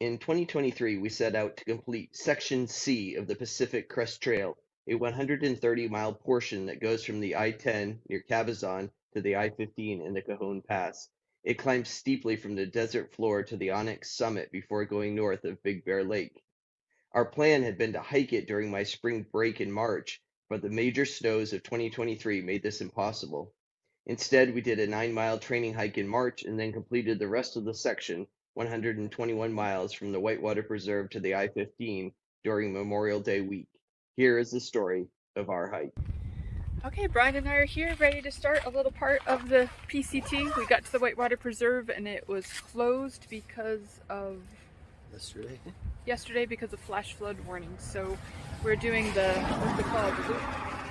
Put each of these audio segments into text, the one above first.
In 2023, we set out to complete Section C of the Pacific Crest Trail, a 130-mile portion that goes from the I-10 near Cabazon to the I-15 in the Cajon Pass. It climbs steeply from the desert floor to the Onyx summit before going north of Big Bear Lake. Our plan had been to hike it during my spring break in March, but the major snows of 2023 made this impossible. Instead, we did a 9-mile training hike in March and then completed the rest of the section, 121 miles from the Whitewater Preserve to the I-15 during Memorial Day week. Here is the story of our hike. Okay, Brian and I are here ready to start a little part of the PCT. We got to the Whitewater Preserve and it was closed because of yesterday because of flash flood warnings. So we're doing the, what's it called? The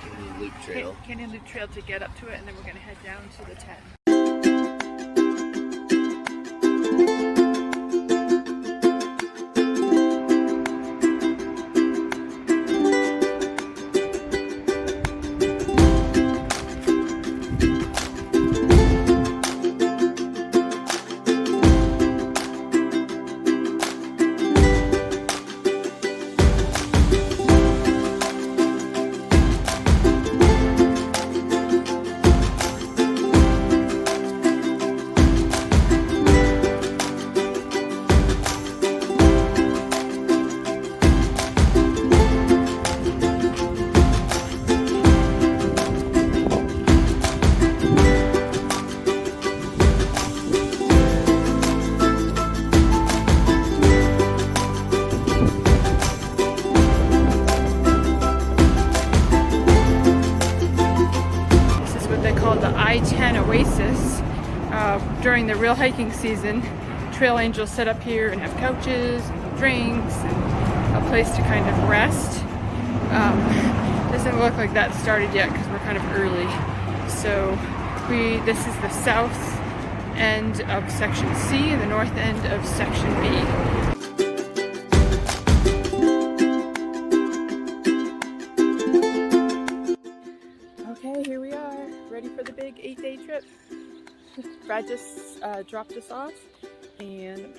Canyon Loop Trail. Canyon Loop Trail to get up to it, and then we're going to head down to the 10. I-10 Oasis. During the real hiking season, trail angels set up here and have couches and drinks and a place to kind of rest. Doesn't look like that started yet because we're kind of early. So this is the south end of Section C and the north end of Section B. Okay, here we are, ready for the big 8-day trip. Brad just dropped us off, and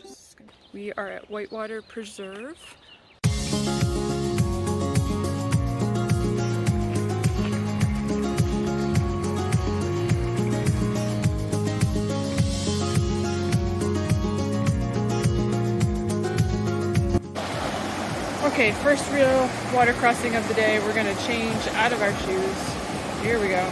we are at Whitewater Preserve. Okay, first real water crossing of the day. We're gonna change out of our shoes. Here we go.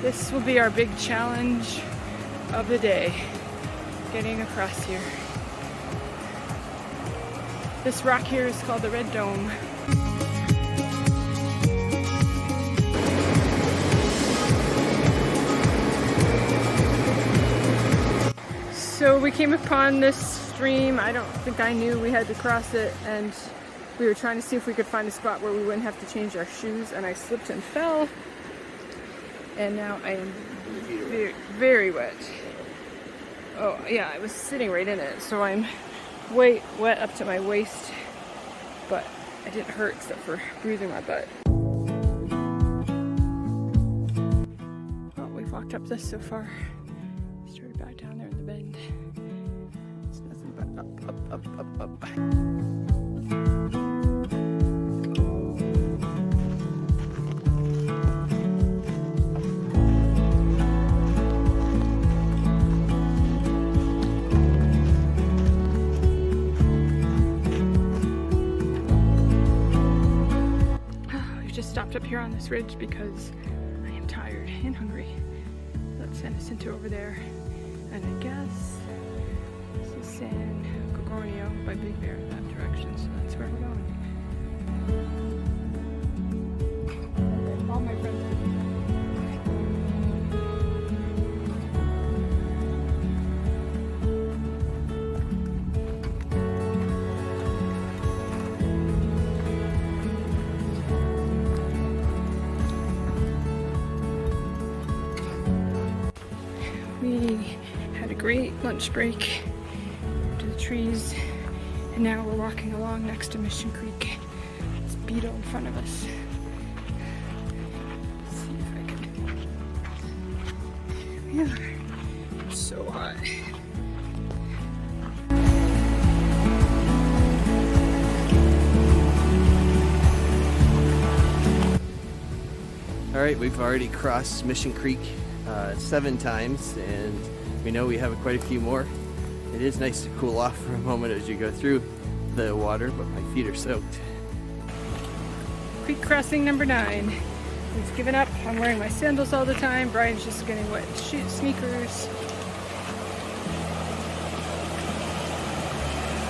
This will be our big challenge of the day, getting across here. This rock here is called the Red Dome. So we came upon this stream. I don't think I knew we had to cross it, and we were trying to see if we could find a spot where we wouldn't have to change our shoes, and I slipped and fell. And now I am very, very wet. Oh yeah, I was sitting right in it, so I'm wet up to my waist, but I didn't hurt except for bruising my butt. Well, we've walked up this so far. Started back down there in the bend. It's nothing but up, up, up, up, up. stopped up here on this ridge because I am tired and hungry. That's San Jacinto over there. And I guess this is San Gorgonio by Big Bear in that direction, so that's where we're going. Okay, all my friends are We had a great lunch break to the trees, and now we're walking along next to Mission Creek. It's Beetle in front of us. Let's see if I can. Here we are. It's so hot. All right, we've already crossed Mission Creek 7 times, and we know we have quite a few more. It is nice to cool off for a moment as you go through the water, but my feet are soaked. Creek crossing number 9. We've given up. I'm wearing my sandals all the time. Brian's just getting wet sneakers.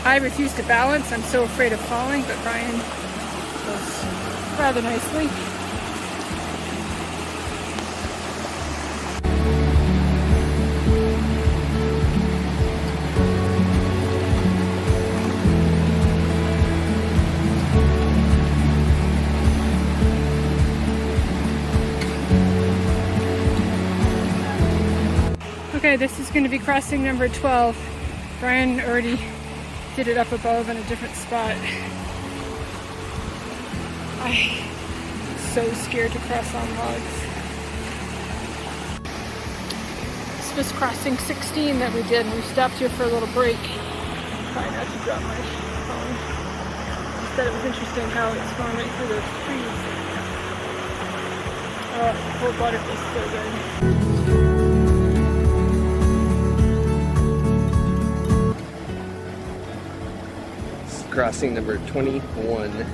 I refuse to balance. I'm so afraid of falling, but Brian does rather nicely. Okay, this is going to be crossing number 12. Brian already did it up above in a different spot. I'm so scared to cross on logs. This was crossing 16 that we did. We stopped here for a little break. Try not to drop my phone. Instead, it was interesting how it's going right through those trees. Oh, cold water tastes so good. Crossing number 21.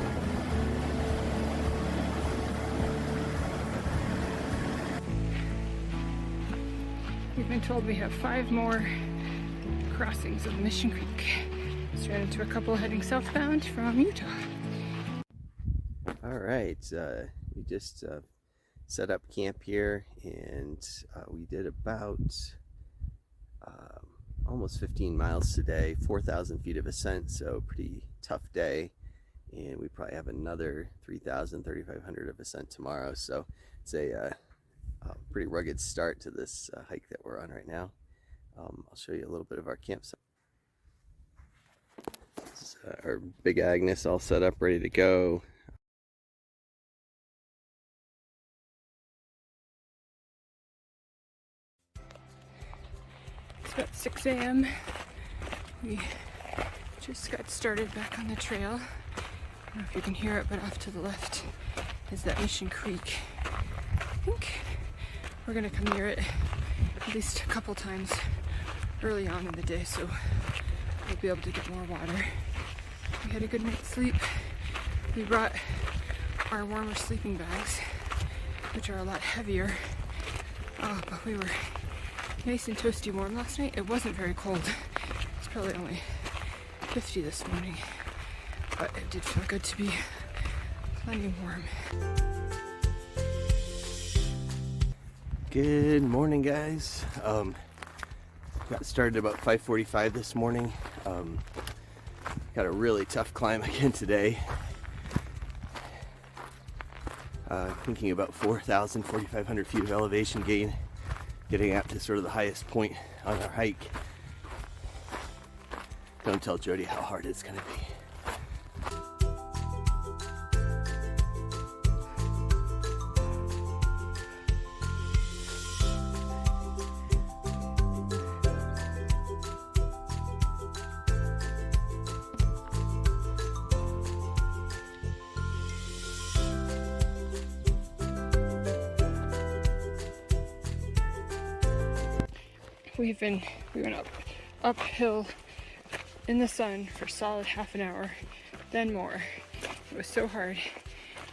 We've been told we have 5 more crossings of Mission Creek. Straight into a couple heading southbound from Utah. All right, we just set up camp here, and we did about almost 15 miles today, 4,000 feet of ascent, so pretty tough day. And we probably have another 3,000, 3,500 of ascent tomorrow. So it's a pretty rugged start to this hike that we're on right now. I'll show you a little bit of our campsite. This is our Big Agnes all set up, ready to go. It's about 6 a.m. We just got started back on the trail. I don't know if you can hear it, but off to the left is that Mission Creek. I think we're gonna come near it at least a couple times early on in the day, so we'll be able to get more water. We had a good night's sleep. We brought our warmer sleeping bags, which are a lot heavier, but we were nice and toasty warm last night. It wasn't very cold. It's probably only 50 this morning, but it did feel good to be plenty warm. Good morning, guys. Got started about 5:45 this morning. Got a really tough climb again today. Thinking about 4,000, 4,500 feet of elevation gain, getting up to sort of the highest point on our hike. Don't tell Jody how hard it's gonna be. We went uphill in the sun for a solid half an hour, then more. It was so hard.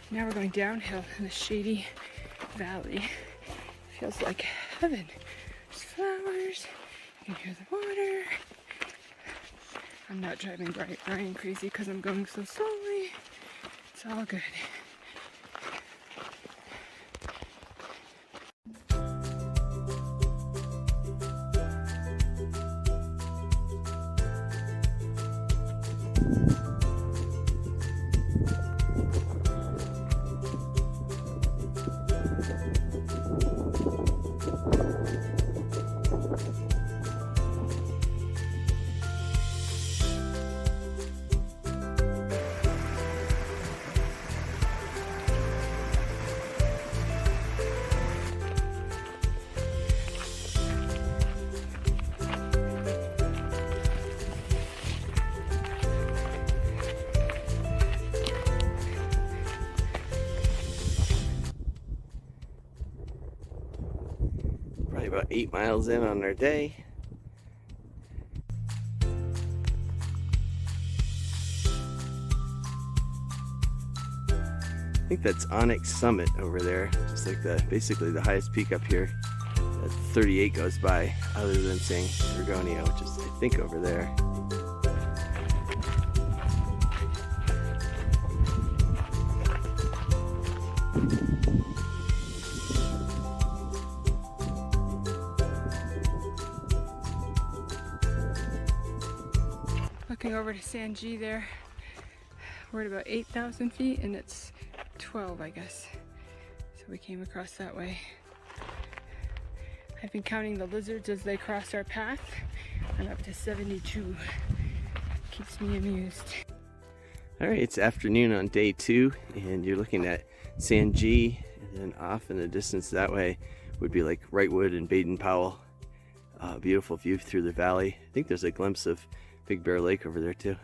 Now we're going downhill in a shady valley. Feels like heaven. There's flowers. You can hear the water. I'm not driving Brian crazy because I'm going so slowly. It's all good. Probably about 8 miles in on our day. I think that's Onyx Summit over there, just like basically the highest peak up here. That 38 goes by, other than saying Bergonia, which is I think over there. Looking over to San G there, we're at about 8,000 feet and it's 12, I guess. So we came across that way. I've been counting the lizards as they cross our path. I'm up to 72. Keeps me amused. All right, it's afternoon on day 2 and you're looking at San G, and then off in the distance that way would be like Wrightwood and Baden-Powell. Beautiful view through the valley. I think there's a glimpse of Big Bear Lake over there too.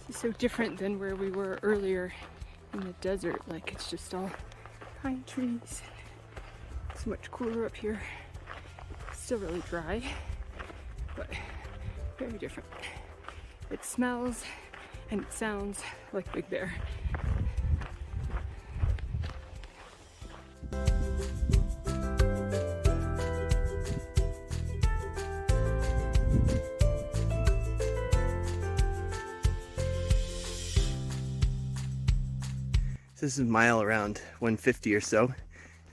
It's so different than where we were earlier in the desert. Like it's just all pine trees. It's much cooler up here. Still really dry, but very different. It smells and it sounds like Big Bear. This is a mile around 150 or so,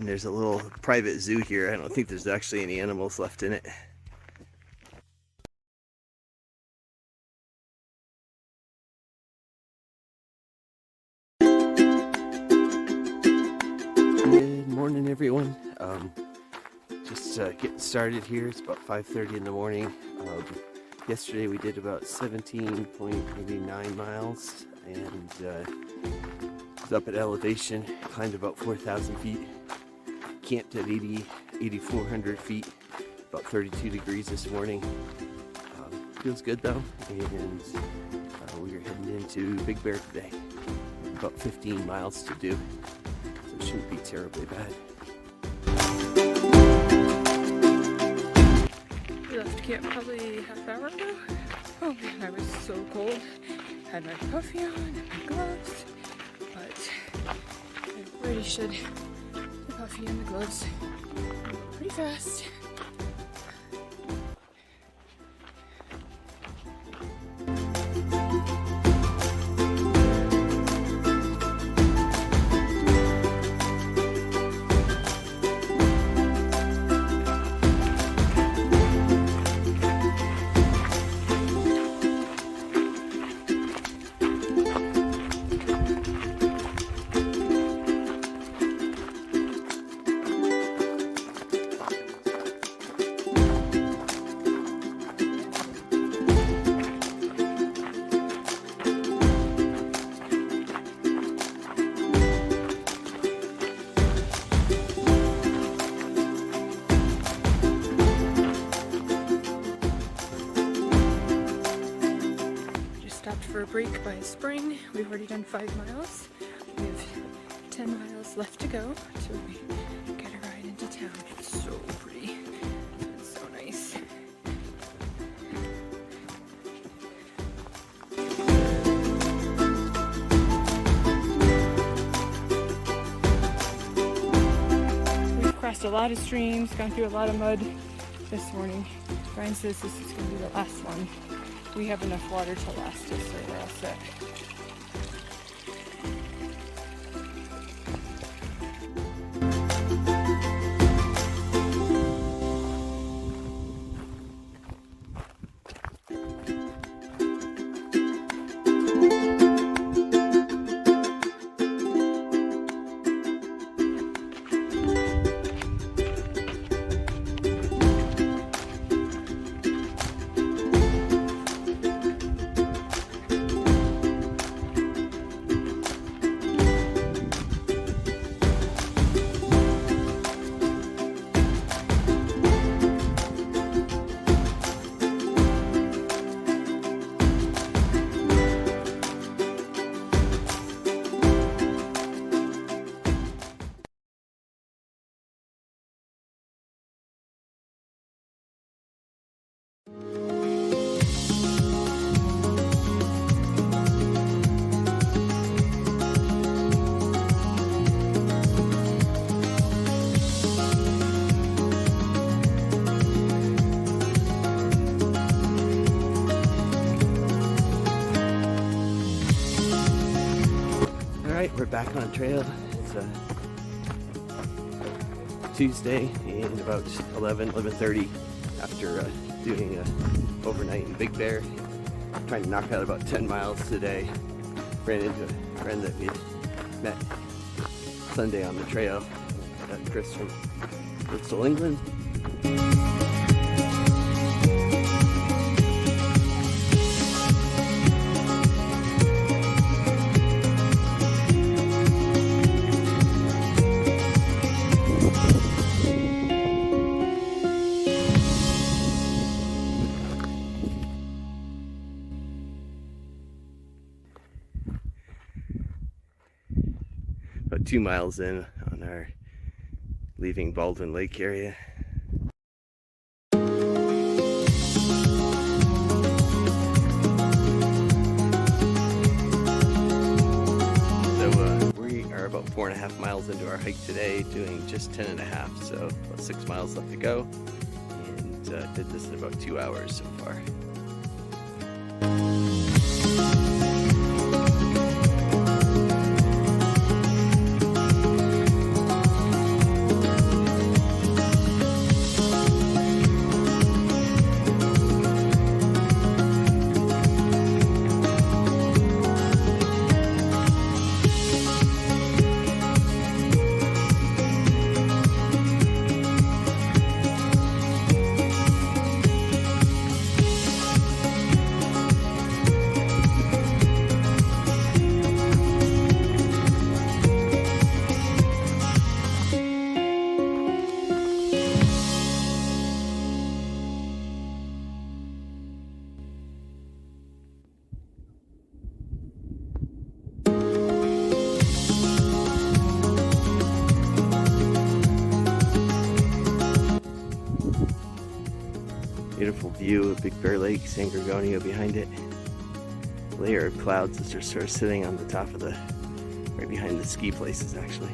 and there's a little private zoo here. I don't think there's actually any animals left in it. Good morning, everyone. Just getting started here. It's about 5:30 in the morning. Yesterday we did about 17.89 miles, and up at elevation, climbed about 4,000 feet, camped at 8,400 feet, about 32 degrees this morning. Feels good though, and we are heading into Big Bear today. About 15 miles to do, so it shouldn't be terribly bad. We left camp probably half hour ago. Oh man, I was so cold. Had my puffy on and my gloves. I really should. The puffy and the gloves pretty fast. For a break by a spring. We've already done 5 miles. We have 10 miles left to go till we get a ride into town. It's so pretty. It's so nice. crossed a lot of streams, gone through a lot of mud this morning. Brian says this is going to be the last one. We have enough water to last us, so we're all set. Alright, we're back on trail. It's Tuesday and about 11:30 after doing overnight in Big Bear. Trying to knock out about 10 miles today. Ran into a friend that we had met Sunday on the trail. Chris from Bristol, England. About 2 miles in on our leaving Baldwin Lake area. So we are about 4.5 miles into our hike today, doing just 10.5, so about 6 miles left to go, and did this in about 2 hours so far. Beautiful view of Big Bear Lake, San Gorgonio behind it. Layer of clouds that are sort of sitting on the top of the, right behind the ski places actually.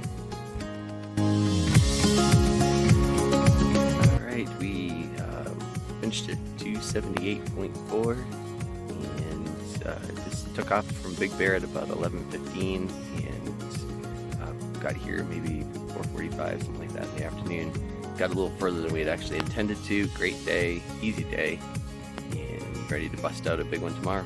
Alright, we finished at 278.4 and just took off from Big Bear at about 11:15 and got here maybe 4:45, something like that in the afternoon. Got a little further than we had actually intended to. Great day, easy day, and ready to bust out a big one tomorrow.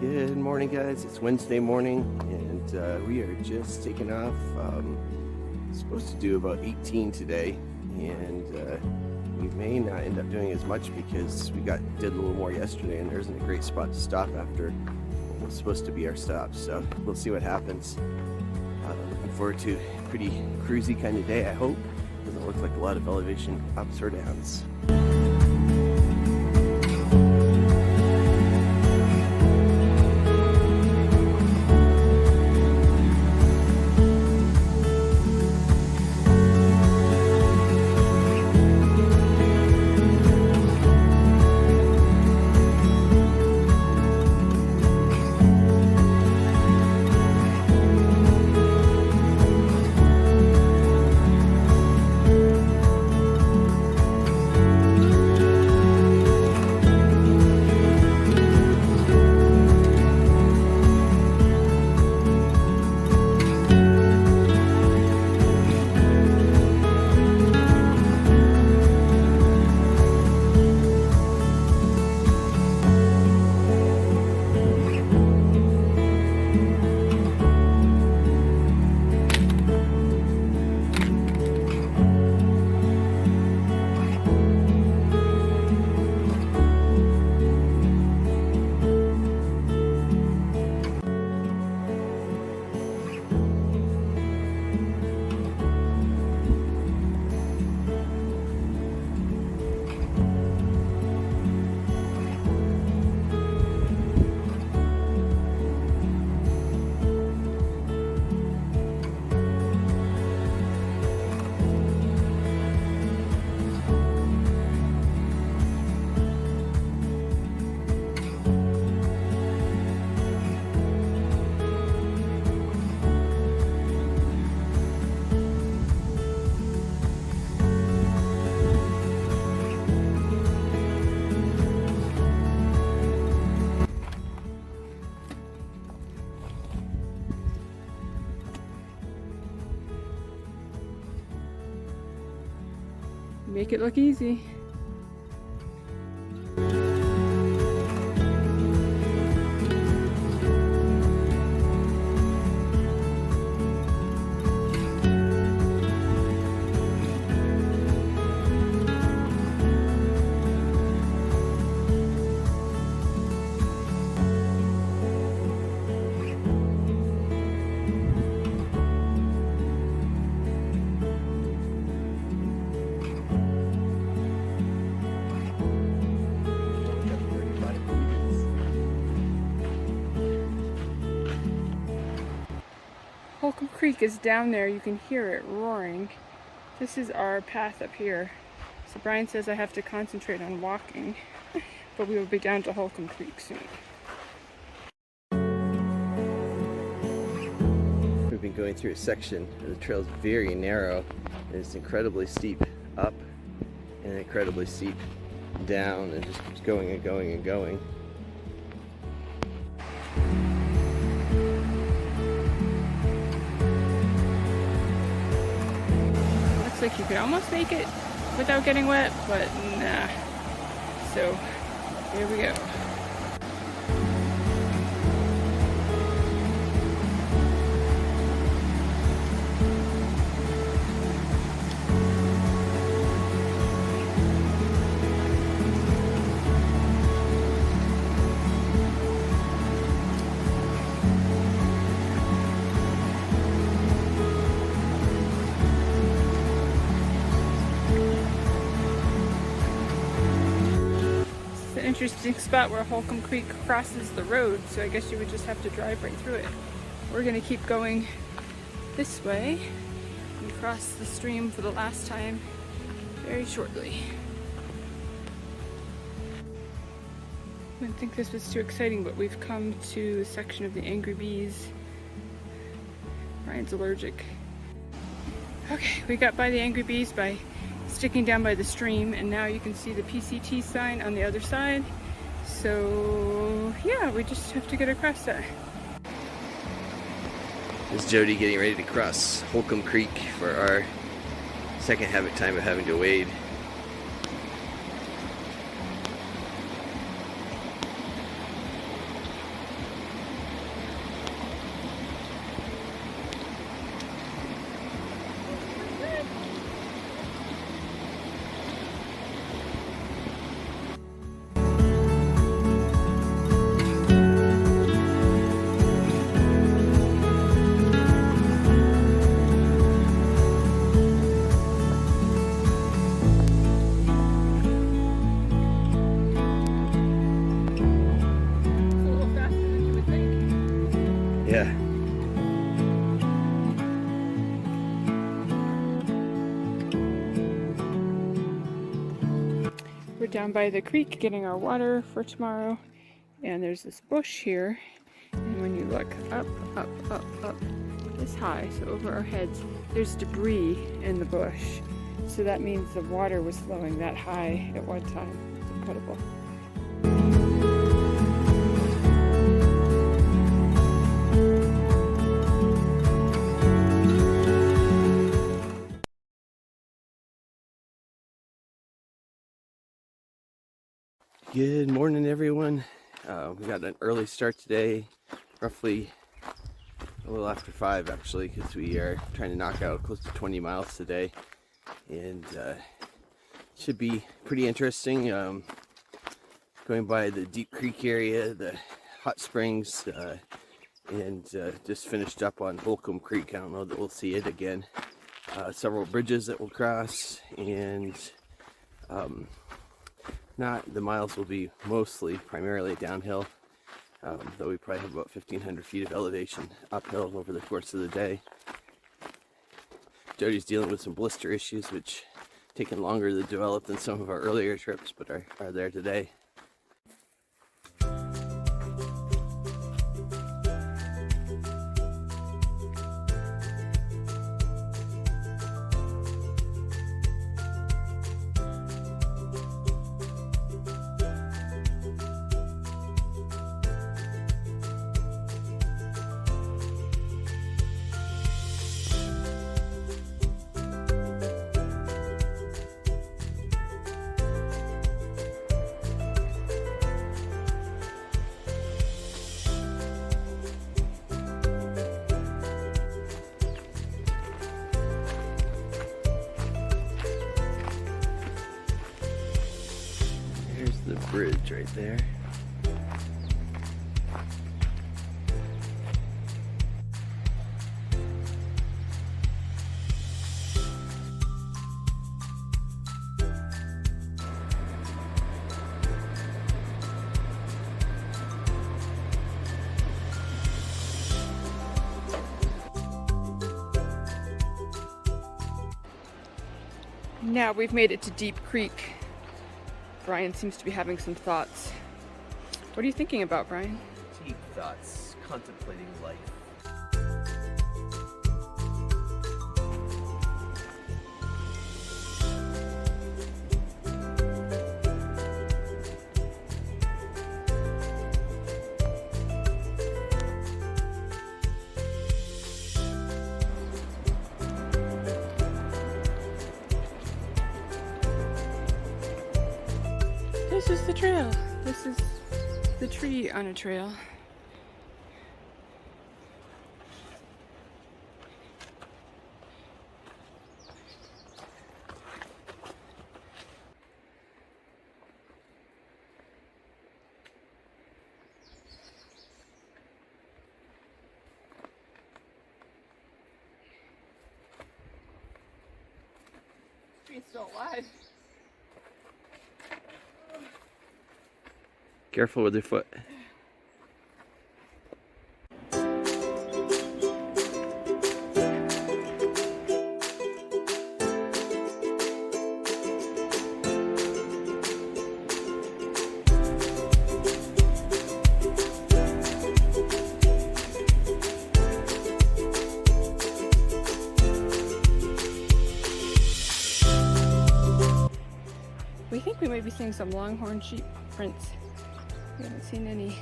Good morning, guys. It's Wednesday morning, and we are just taking off. Supposed to do about 18 today, and we may not end up doing as much because we did a little more yesterday, and there isn't a great spot to stop after what was supposed to be our stop. So we'll see what happens. Looking forward to a pretty cruisy kind of day, I hope. Doesn't look like a lot of elevation ups or downs. make it look easy. Holcomb Creek is down there. You can hear it roaring. This is our path up here. So Brian says I have to concentrate on walking, but we will be down to Holcomb Creek soon. We've been going through a section. The trail's very narrow, and it's incredibly steep up and incredibly steep down, and just keeps going and going and going. Looks like you could almost make it without getting wet, but nah. So here we go. Interesting spot where Holcomb Creek crosses the road, so I guess you would just have to drive right through it. We're gonna keep going this way and cross the stream for the last time very shortly. I didn't think this was too exciting, but we've come to the section of the angry bees. Brian's allergic. Okay, we got by the angry bees by sticking down by the stream, and now you can see the PCT sign on the other side. So yeah, we just have to get across that. This is Jody getting ready to cross Holcomb Creek for our second time of having to wade. Yeah. We're down by the creek getting our water for tomorrow, and there's this bush here, and when you look up this high, so over our heads, there's debris in the bush. So that means the water was flowing that high at one time. It's incredible. Good morning, everyone. We got an early start today, roughly a little after 5 actually, because we are trying to knock out close to 20 miles today, and should be pretty interesting. Going by the Deep Creek area, the hot springs, and just finished up on Holcomb Creek. I don't know that we'll see it again. Several bridges that we'll cross, and the miles will be primarily downhill, though we probably have about 1,500 feet of elevation uphill over the course of the day. Jody's dealing with some blister issues, which taken longer to develop than some of our earlier trips, but are there today. bridge right there. Now we've made it to Deep Creek. Brian seems to be having some thoughts. What are you thinking about, Brian? Deep thoughts, contemplating life. This is the trail. This is the tree on a trail. Tree's still alive. Careful with your foot. We think we may be seeing some longhorn sheep prints. We haven't seen any.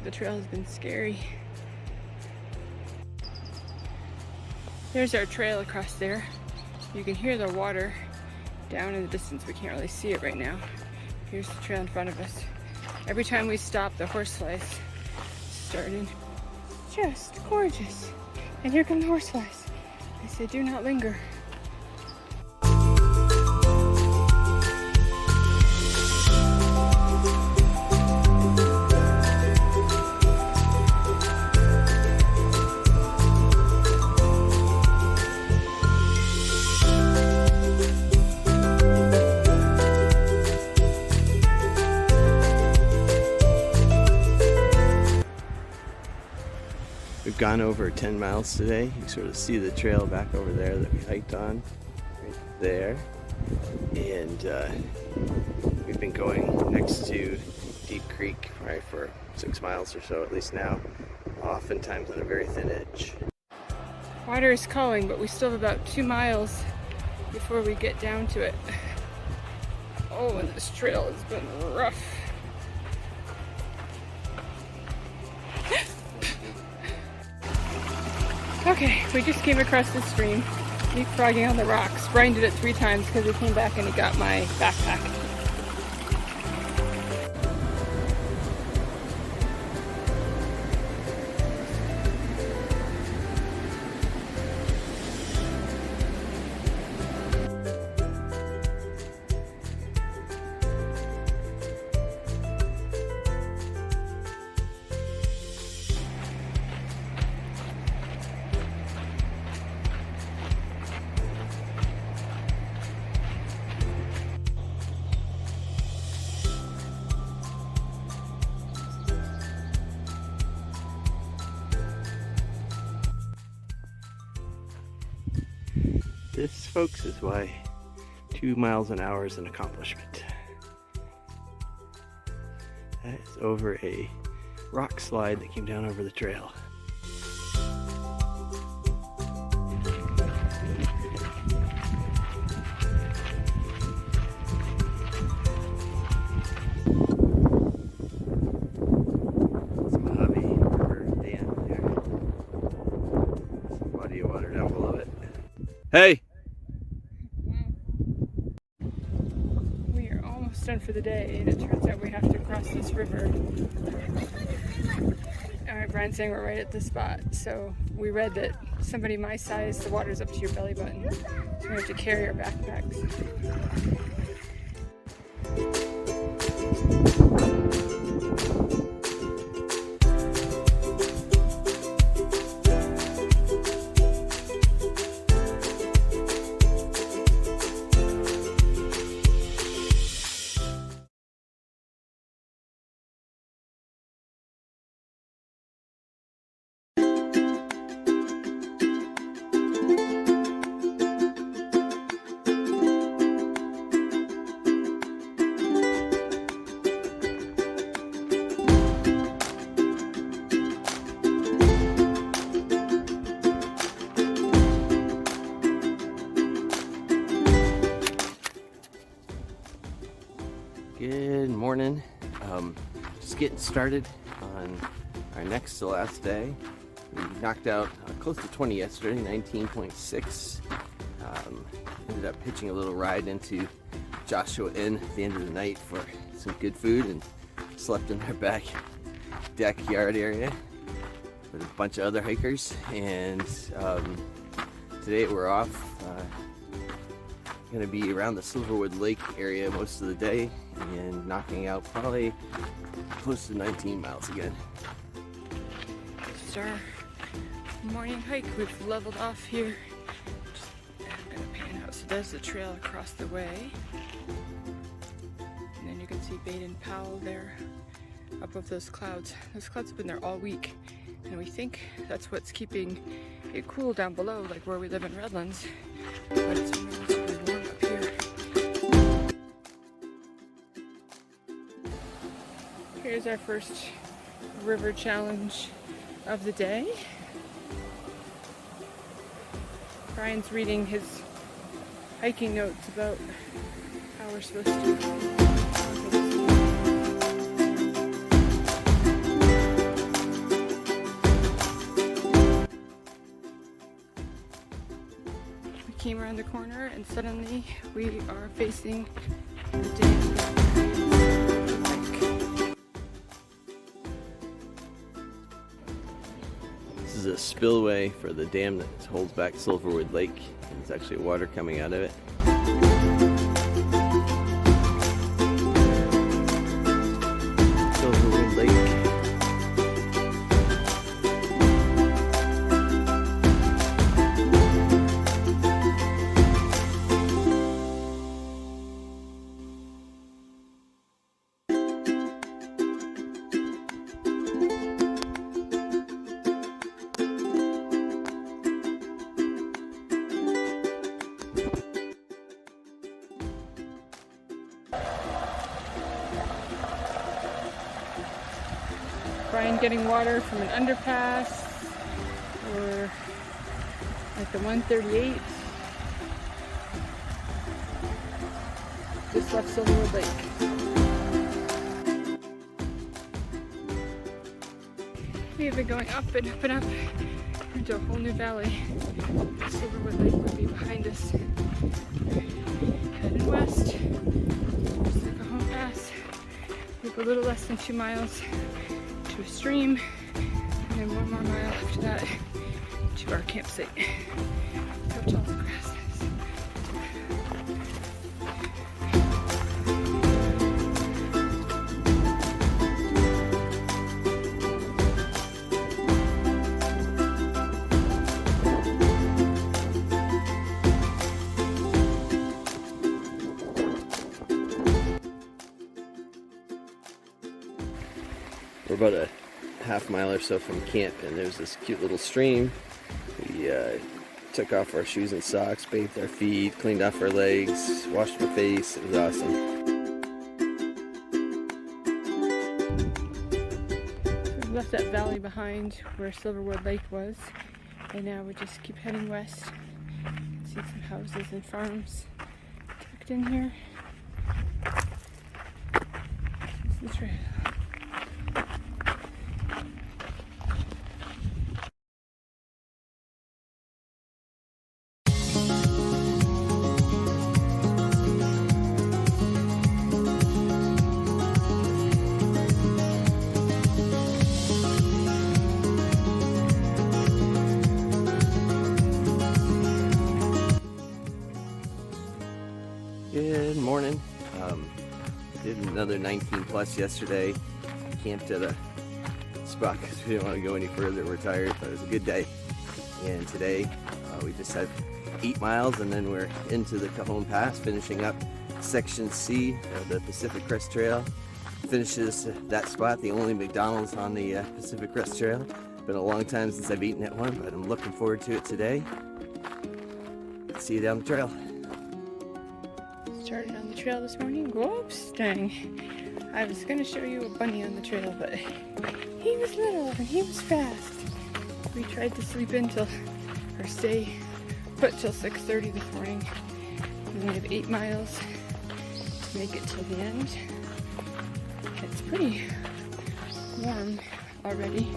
The trail has been scary. There's our trail across there. You can hear the water down in the distance. We can't really see it right now. Here's the trail in front of us. Every time we stop, the horseflies starting. Just gorgeous. And here come the horseflies. They say do not linger. We've gone over 10 miles today. You can sort of see the trail back over there that we hiked on, right there. And we've been going next to Deep Creek, right, for 6 miles or so, at least now, oftentimes on a very thin edge. Water is calling, but we still have about 2 miles before we get down to it. Oh, and this trail has been rough. Okay, we just came across the stream, leapfrogging on the rocks. Brian did it 3 times because he came back and he got my backpack. This, folks, is why 2 miles an hour is an accomplishment. That is over a rock slide that came down over the trail. Hey! We are almost done for the day, and it turns out we have to cross this river. Alright, Brian's saying we're right at the spot. So we read that somebody my size, the water's up to your belly button. So we have to carry our backpacks. Good morning. Just getting started on our next to last day. We knocked out close to 20 yesterday, 19.6. Ended up hitching a little ride into Joshua Inn at the end of the night for some good food and slept in their back backyard area with a bunch of other hikers. And today we're off. Going to be around the Silverwood Lake area most of the day and knocking out probably close to 19 miles again. This is our morning hike. We've leveled off here. I'm going to pan out. So there's the trail across the way. And then you can see Baden-Powell there above those clouds. Those clouds have been there all week. And we think that's what's keeping it cool down below, like where we live in Redlands. But it's been relatively warm up here. Here's our first river challenge of the day. Brian's reading his hiking notes about how we're supposed to. Came around the corner and suddenly we are facing the dam that creates the lake. This is a spillway for the dam that holds back Silverwood Lake. There's actually water coming out of it. Silverwood Lake. Brian getting water from an underpass or like the 138. Just left Silverwood Lake. We have been going up and up and up into a whole new valley. Silverwood Lake would be behind us. Heading west, just like a home pass. We have a little less than 2 miles to a stream, and then 1 more mile after that to our campsite. Look how tall the grass is. We're about a half mile or so from camp, and there's this cute little stream. We took off our shoes and socks, bathed our feet, cleaned off our legs, washed my face. It was awesome. left that valley behind where Silverwood Lake was, and now we just keep heading west. See some houses and farms tucked in here. This is the trail. Good morning. Did another 19 plus yesterday. Camped at a spot because we didn't want to go any further. We're tired, but it was a good day. And today we just have 8 miles, and then we're into the Cajon Pass, finishing up Section C of the Pacific Crest Trail. Finishes that spot, the only McDonald's on the Pacific Crest Trail. Been a long time since I've eaten at one, but I'm looking forward to it today. See you down the trail. Started on the trail this morning. Whoops, dang. I was going to show you a bunny on the trail, but he was little and he was fast. We tried to sleep in or stay put till 6:30 this morning. And we have 8 miles to make it till the end. It's pretty warm already.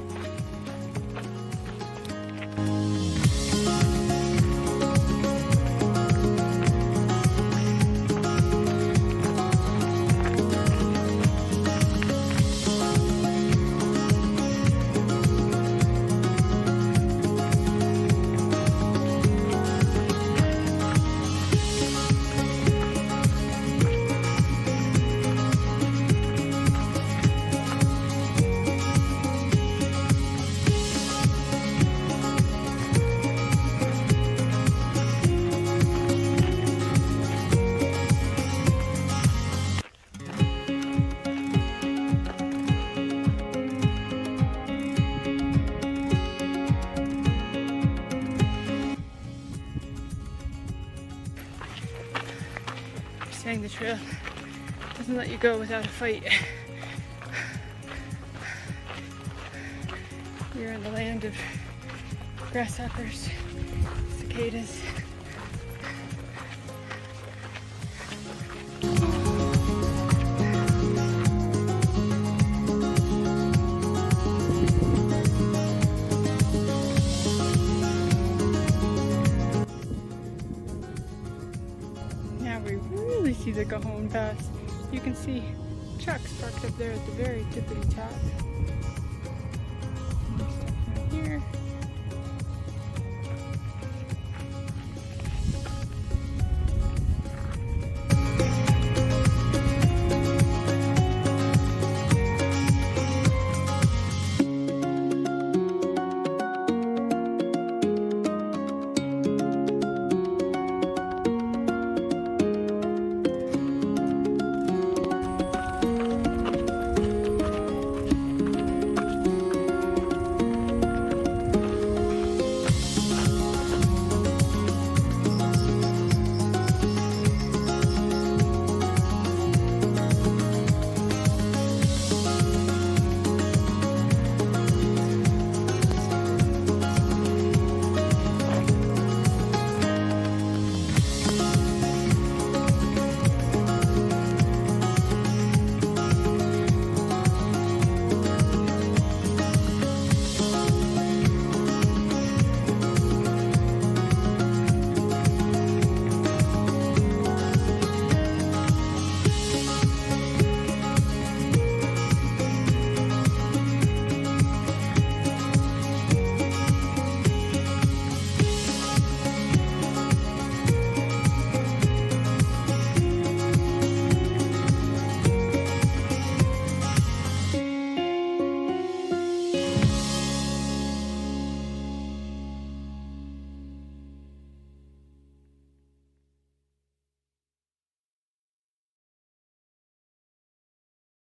Saying the trail doesn't let you go without a fight. We're in the land of grasshoppers, cicadas. See the Cajon Pass. You can see trucks parked up there at the very tippity top.